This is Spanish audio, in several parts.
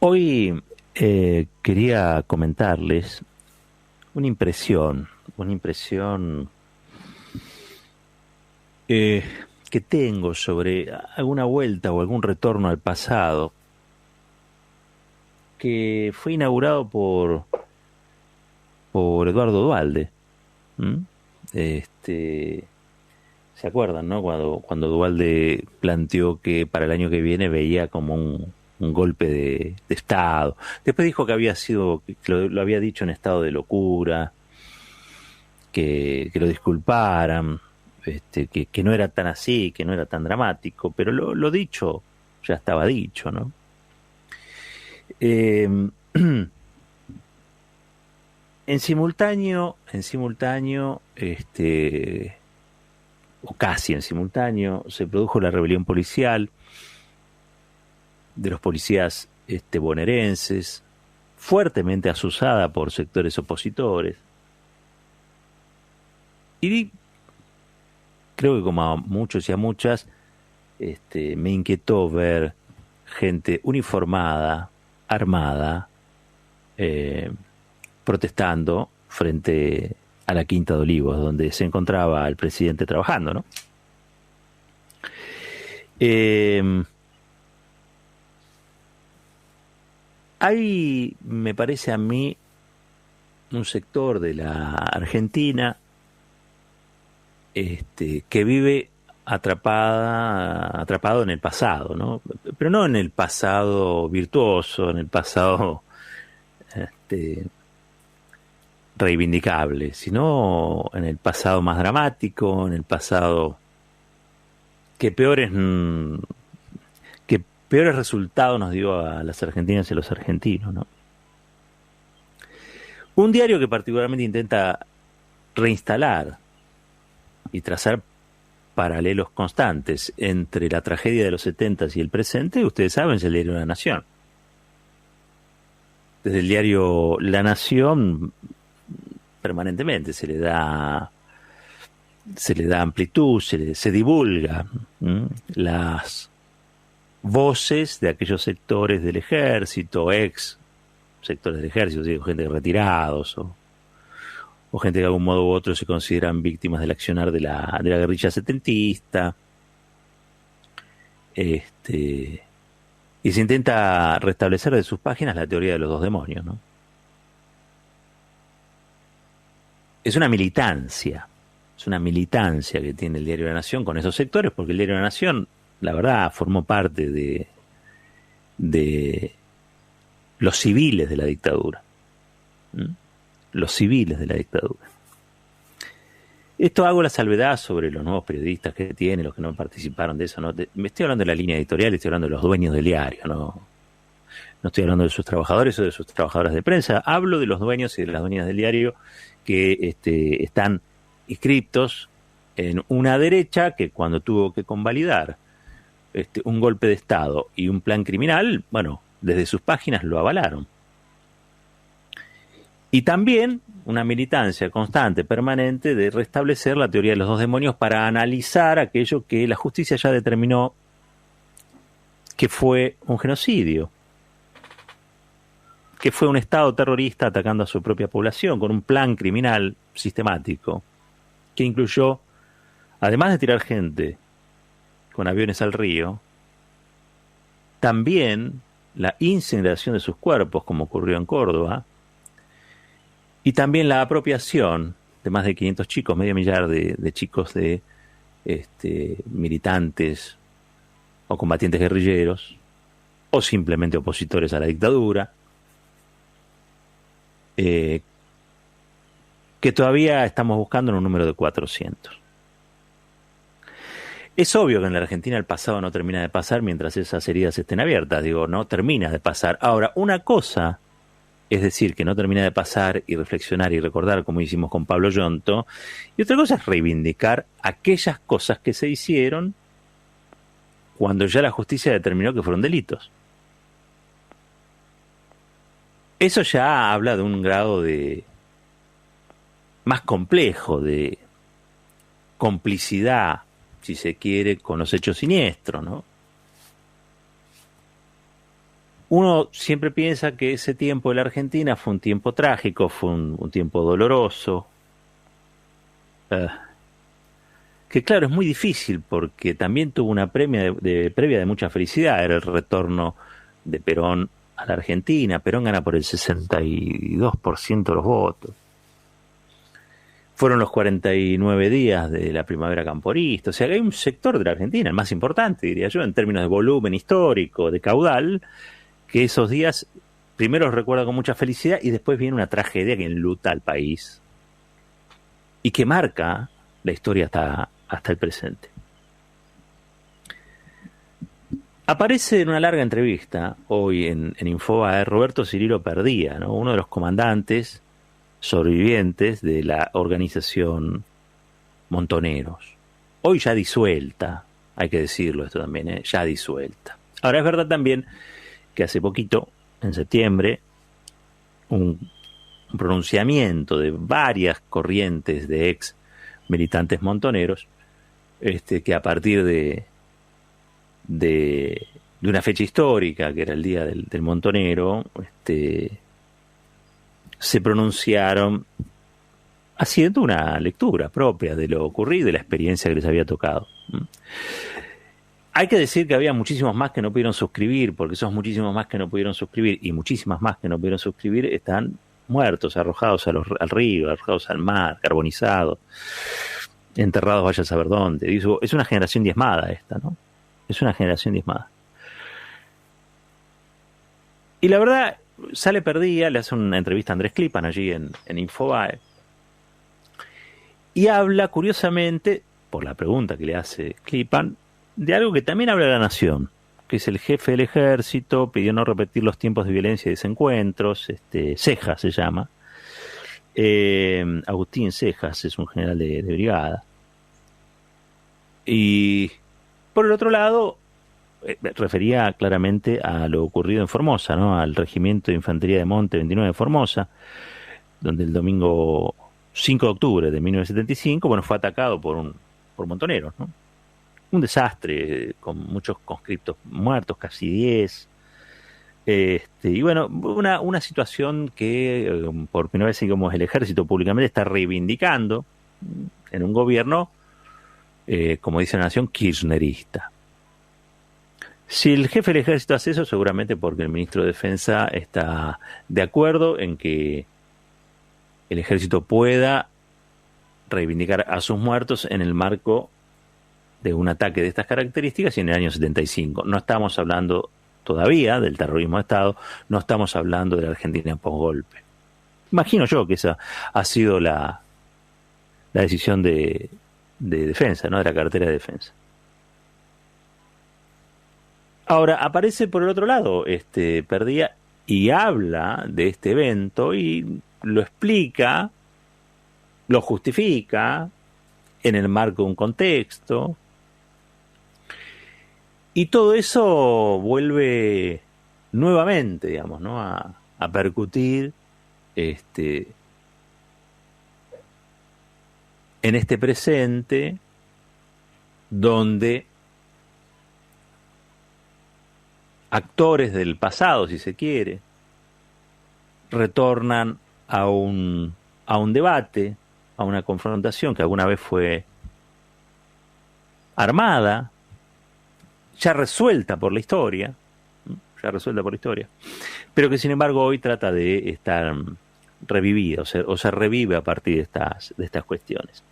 Hoy quería comentarles una impresión eh, que tengo sobre alguna vuelta o algún retorno al pasado que fue inaugurado por Eduardo Duhalde. ¿M? Este, ¿Se acuerdan, no? Cuando Duhalde planteó que para el año que viene veía como un golpe de Estado. Después dijo que había sido, que lo había dicho en estado de locura, que lo disculparan, que no era tan así, que no era tan dramático, pero lo dicho ya estaba dicho, ¿no? Eh, en simultáneo, o casi en simultáneo, se produjo la rebelión policial de los policías bonaerenses, fuertemente azuzada por sectores opositores. Y creo que como a muchos y a muchas, me inquietó ver gente uniformada, armada, eh, protestando frente a la Quinta de Olivos, donde se encontraba el presidente trabajando, ¿no? Eh, Hay, me parece a mí, un sector de la Argentina que vive atrapado en el pasado, ¿no? Pero no en el pasado virtuoso, en el pasado este, reivindicable, sino en el pasado más dramático, en el pasado que peores resultados nos dio a las argentinas y a los argentinos, ¿no? Un diario que particularmente intenta reinstalar y trazar paralelos constantes entre la tragedia de los 70 y el presente, ustedes saben, es el diario La Nación. Desde el diario La Nación permanentemente se le da amplitud, se divulga las voces de aquellos sectores del ejército, ex sectores del ejército, digo, gente retirados o gente que de algún modo u otro se consideran víctimas del accionar de la guerrilla setentista. Y se intenta restablecer de sus páginas la teoría de los dos demonios, ¿no? Es una militancia, que tiene el Diario de la Nación con esos sectores, porque el Diario de la Nación, la verdad, formó parte de los civiles de la dictadura. ¿Mm? Los civiles de la dictadura. Esto hago la salvedad sobre los nuevos periodistas que tiene, los que no participaron de eso, ¿no? Me estoy hablando de la línea editorial, estoy hablando de los dueños del diario, no estoy hablando de sus trabajadores o de sus trabajadoras de prensa, hablo de los dueños y de las dueñas del diario que están inscriptos en una derecha que cuando tuvo que convalidar un golpe de Estado y un plan criminal, bueno, desde sus páginas lo avalaron. Y también una militancia constante, permanente, de restablecer la teoría de los dos demonios para analizar aquello que la justicia ya determinó que fue un genocidio, que fue un Estado terrorista atacando a su propia población con un plan criminal sistemático que incluyó, además de tirar gente con aviones al río, también la incineración de sus cuerpos, como ocurrió en Córdoba, y también la apropiación de más de 500 chicos, medio millar de chicos de militantes o combatientes guerrilleros, o simplemente opositores a la dictadura, que todavía estamos buscando en un número de 400. Es obvio que en la Argentina el pasado no termina de pasar mientras esas heridas estén abiertas, no termina de pasar. Ahora, una cosa es decir, que no termina de pasar y reflexionar y recordar como hicimos con Pablo Yonto, y otra cosa es reivindicar aquellas cosas que se hicieron cuando ya la justicia determinó que fueron delitos. Eso ya habla de un grado más complejo de complicidad, si se quiere, con los hechos siniestros, ¿no? Uno siempre piensa que ese tiempo de la Argentina fue un tiempo trágico, fue un tiempo doloroso, eh, que claro, es muy difícil porque también tuvo una previa de mucha felicidad, era el retorno de Perón a la Argentina. Perón gana por el 62% de los votos. Fueron los 49 días de la primavera camporista. O sea, que hay un sector de la Argentina, el más importante, diría yo, en términos de volumen histórico, de caudal, que esos días primero los recuerda con mucha felicidad y después viene una tragedia que enluta al país y que marca la historia hasta el presente. Aparece en una larga entrevista hoy en Infobae Roberto Cirilo Perdía, ¿no? Uno de los comandantes sobrevivientes de la organización Montoneros. Hoy ya disuelta, hay que decirlo esto también, ya disuelta. Ahora es verdad también que hace poquito, en septiembre, un pronunciamiento de varias corrientes de ex militantes montoneros, que a partir de una fecha histórica, que era el Día del Montonero, se pronunciaron haciendo una lectura propia de lo ocurrido, de la experiencia que les había tocado. Hay que decir que había muchísimos más que no pudieron suscribir, porque esos muchísimos más que no pudieron suscribir y muchísimas más que no pudieron suscribir están muertos, arrojados al río, arrojados al mar, carbonizados, enterrados vaya a saber dónde. Es una generación diezmada esta, ¿no? Es una generación diezmada. Y la verdad, sale Perdía, le hace una entrevista a Andrés Klipan allí en Infobae, y habla, curiosamente, por la pregunta que le hace Klipan, de algo que también habla La Nación, que es el jefe del ejército, pidió no repetir los tiempos de violencia y desencuentros, Cejas se llama, Agustín Cejas es un general de brigada. Y por el otro lado, refería claramente a lo ocurrido en Formosa, ¿no? Al Regimiento de Infantería de Monte 29 de Formosa, donde el domingo 5 de octubre de 1975, bueno, fue atacado por montoneros, ¿no? Un desastre, con muchos conscriptos muertos, casi 10. Y bueno, una situación que por primera vez, digamos, el ejército públicamente está reivindicando en un gobierno, como dice la Nación, kirchnerista. Si el jefe del ejército hace eso, seguramente porque el ministro de Defensa está de acuerdo en que el ejército pueda reivindicar a sus muertos en el marco de un ataque de estas características y en el año 75. No estamos hablando todavía del terrorismo de Estado, no estamos hablando de la Argentina posgolpe. Imagino yo que esa ha sido la decisión de defensa, ¿no? De la cartera de defensa. Ahora, aparece por el otro lado Perdía y habla de este evento y lo explica, lo justifica en el marco de un contexto. Y todo eso vuelve nuevamente, digamos, ¿no? a percutir en este presente donde actores del pasado, si se quiere, retornan a un debate, a una confrontación que alguna vez fue armada, ya resuelta por la historia, pero que sin embargo hoy trata de estar revivida, o se revive a partir de estas cuestiones.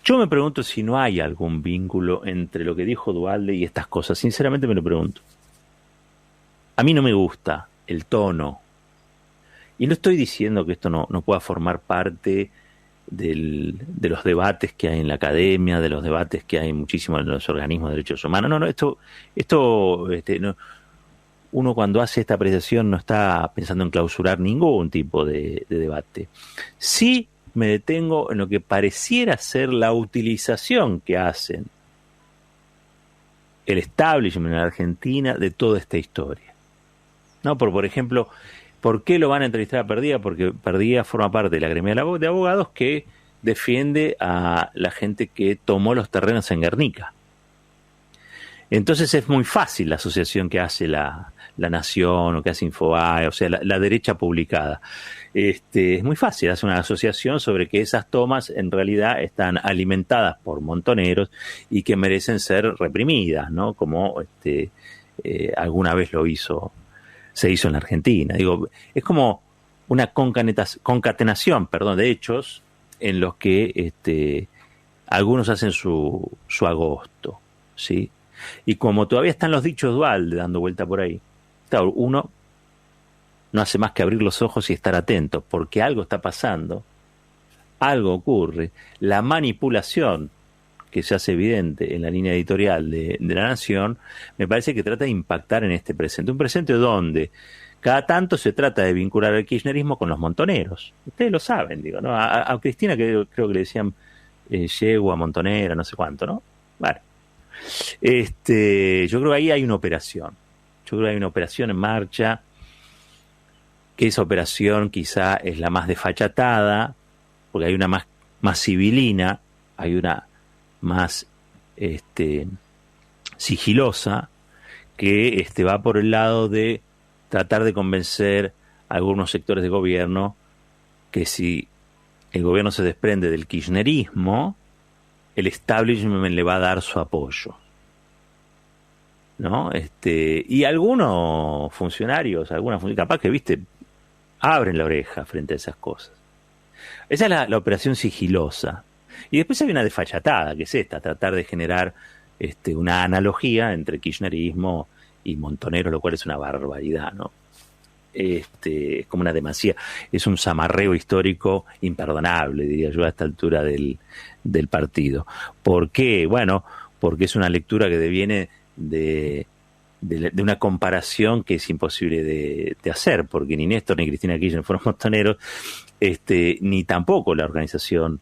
Yo me pregunto si no hay algún vínculo entre lo que dijo Duhalde y estas cosas. Sinceramente me lo pregunto. A mí no me gusta el tono. Y no estoy diciendo que esto no pueda formar parte de los debates que hay en la academia, de los debates que hay muchísimo en los organismos de derechos humanos. No, esto no, uno cuando hace esta apreciación no está pensando en clausurar ningún tipo de debate. Sí me detengo en lo que pareciera ser la utilización que hacen el establishment en la Argentina de toda esta historia. ¿No? Por ejemplo, ¿por qué lo van a entrevistar a Perdía? Porque Perdía forma parte de la gremia de abogados que defiende a la gente que tomó los terrenos en Guernica. Entonces es muy fácil la asociación que hace la Nación o que hace Infobae, o sea, la derecha publicada. Es muy fácil hacer una asociación sobre que esas tomas en realidad están alimentadas por montoneros y que merecen ser reprimidas, ¿no? Como alguna vez se hizo en la Argentina. Digo, es como una concatenación, de hechos en los que algunos hacen su agosto, ¿sí? Y como todavía están los dichos Duhalde dando vuelta por ahí, claro, uno no hace más que abrir los ojos y estar atento, porque algo está pasando, algo ocurre. La manipulación que se hace evidente en la línea editorial de La Nación, me parece que trata de impactar en este presente. Un presente donde cada tanto se trata de vincular el kirchnerismo con los montoneros. Ustedes lo saben, digo, ¿no? A Cristina creo que le decían yegua, montonera, no sé cuánto, ¿no? Vale. Yo creo que ahí hay una operación. Yo creo que hay una operación en marcha, que esa operación quizá es la más desfachatada, porque hay una más civilina, hay una más sigilosa, que va por el lado de tratar de convencer a algunos sectores de gobierno que si el gobierno se desprende del kirchnerismo, el establishment le va a dar su apoyo, ¿no? Y algunos funcionarios, capaz que, abren la oreja frente a esas cosas. Esa es la operación sigilosa. Y después hay una desfachatada, que es esta, tratar de generar una analogía entre kirchnerismo y montoneros, lo cual es una barbaridad, ¿no? Es como una demasía, es un zamarreo histórico imperdonable, diría yo, a esta altura del partido. ¿Por qué? Bueno, porque es una lectura que deviene de una comparación que es imposible de hacer, porque ni Néstor ni Cristina Kirchner fueron montoneros, ni tampoco la organización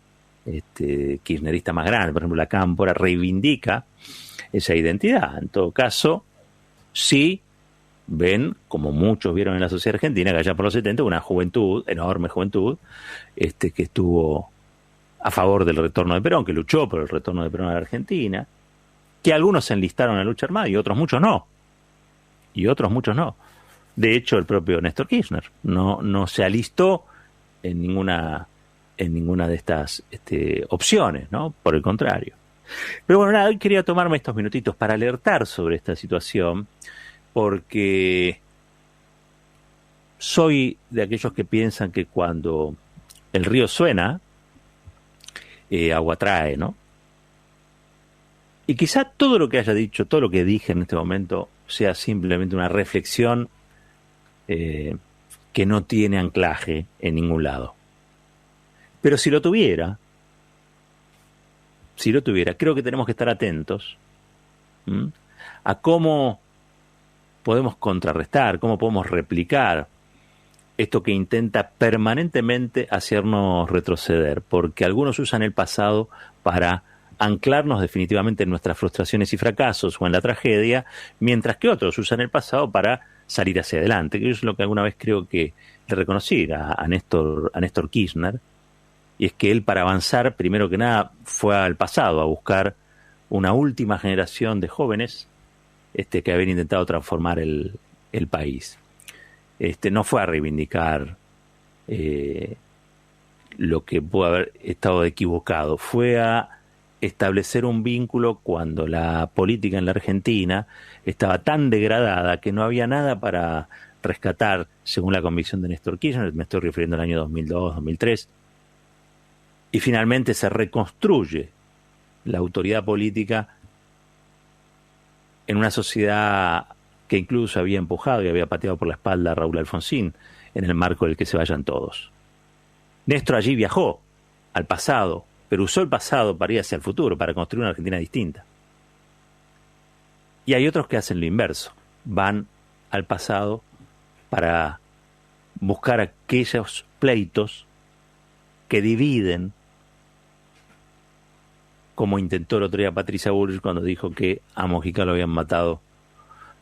kirchnerista más grande, por ejemplo la Cámpora, reivindica esa identidad. En todo caso, sí ven, como muchos vieron en la sociedad argentina, que allá por los 70, una juventud, enorme juventud, que estuvo a favor del retorno de Perón, que luchó por el retorno de Perón a la Argentina, que algunos se enlistaron a la lucha armada y otros muchos no. De hecho, el propio Néstor Kirchner no se alistó en ninguna de estas opciones, ¿no? Por el contrario. Pero bueno, nada, hoy quería tomarme estos minutitos para alertar sobre esta situación, porque soy de aquellos que piensan que cuando el río suena, agua trae, ¿no? Y quizá todo lo que haya dicho, todo lo que dije en este momento, sea simplemente una reflexión que no tiene anclaje en ningún lado. Pero si lo tuviera, creo que tenemos que estar atentos a cómo podemos contrarrestar, cómo podemos replicar esto que intenta permanentemente hacernos retroceder, porque algunos usan el pasado para anclarnos definitivamente en nuestras frustraciones y fracasos o en la tragedia, mientras que otros usan el pasado para salir hacia adelante, que es lo que alguna vez creo que le reconocí a Néstor Kirchner, y es que él, para avanzar, primero que nada fue al pasado a buscar una última generación de jóvenes que habían intentado transformar el país. No fue a reivindicar lo que pudo haber estado equivocado, fue a establecer un vínculo cuando la política en la Argentina estaba tan degradada que no había nada para rescatar, según la convicción de Néstor Kirchner. Me estoy refiriendo al año 2002, 2003, y finalmente se reconstruye la autoridad política en una sociedad que incluso había empujado y había pateado por la espalda a Raúl Alfonsín en el marco del que se vayan todos. Néstor allí viajó al pasado, pero usó el pasado para ir hacia el futuro, para construir una Argentina distinta. Y hay otros que hacen lo inverso, van al pasado para buscar aquellos pleitos que dividen, como intentó el otro día Patricia Bullrich cuando dijo que a Mojica lo habían matado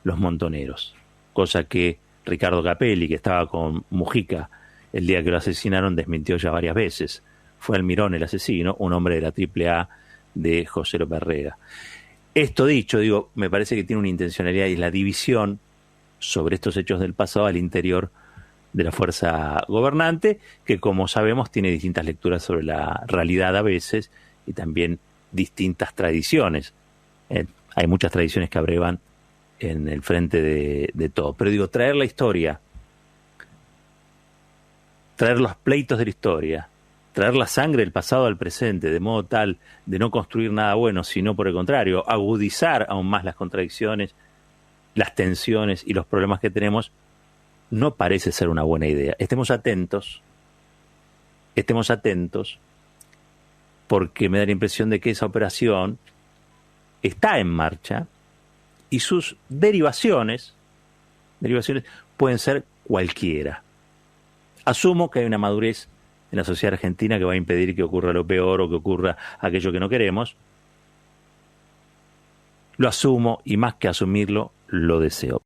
los montoneros, cosa que Ricardo Capelli, que estaba con Mujica el día que lo asesinaron, desmintió ya varias veces. Fue Almirón el asesino, un hombre de la AAA de José López Rega. Esto dicho, digo, me parece que tiene una intencionalidad y la división sobre estos hechos del pasado al interior de la fuerza gobernante, que como sabemos tiene distintas lecturas sobre la realidad a veces y también distintas tradiciones. Hay muchas tradiciones que abrevan en el frente de todo. Pero digo, traer la historia, traer los pleitos de la historia, traer la sangre del pasado al presente, de modo tal de no construir nada bueno, sino por el contrario, agudizar aún más las contradicciones, las tensiones y los problemas que tenemos, no parece ser una buena idea. Estemos atentos, porque me da la impresión de que esa operación está en marcha y sus derivaciones pueden ser cualquiera. Asumo que hay una madurez en la sociedad argentina que va a impedir que ocurra lo peor o que ocurra aquello que no queremos. Lo asumo y más que asumirlo, lo deseo.